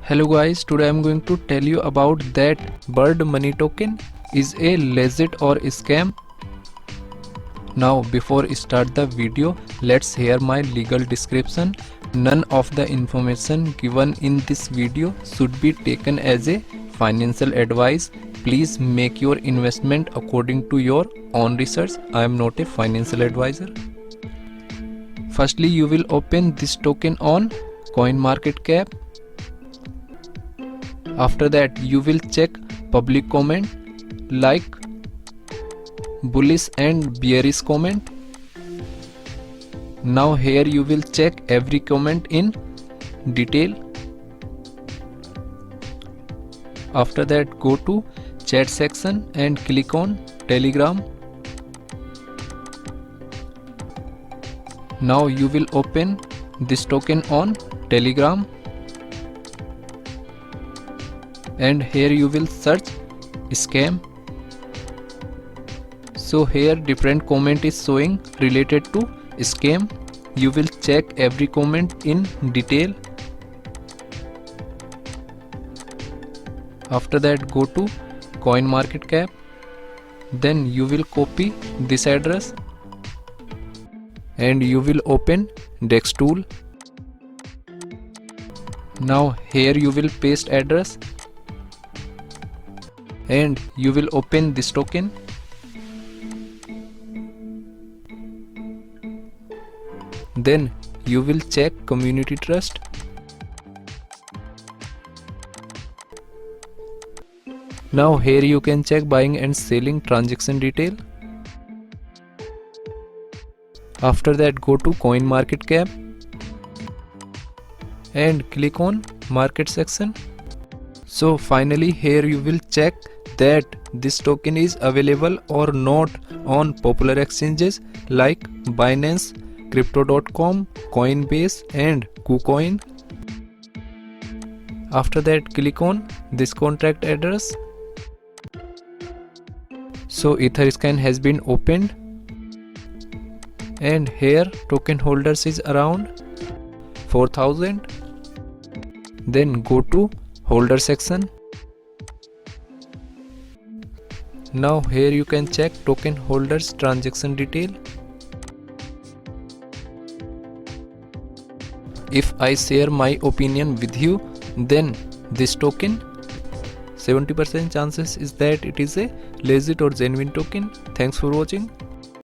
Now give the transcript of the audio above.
Hello guys, today I am going to tell you about that Bird.Money token is a legit or scam. Now before start the video, let's hear my legal description. None of the information given in this video should be taken as a financial advice. Please make your investment according to your own research. I am not a financial advisor. Firstly, you will open this token on CoinMarketCap. After that, you will check public comment like bullish and bearish comment. Now here you will check every comment in detail. After that, go to chat section and click on Telegram. Now you will open this token on Telegram. And here you will search scam. So here different comment is showing related to scam. You will check every comment in detail. After that, go to CoinMarketCap. Then you will copy this address and you will open Dex tool. Now here you will paste address and you will open this token. Then you will check community trust. Now here you can check buying and selling transaction detail. After that, go to CoinMarketCap and click on market section. So finally here you will check that this token is available or not on popular exchanges like Binance, Crypto.com, Coinbase and KuCoin. After that, click on this contract address. So Etherscan has been opened and here token holders is around 4000. Then go to holder section. Now here you can check token holders transaction detail. If I share my opinion with you, then this token 70% chances is that it is a legit or genuine token. Thanks for watching.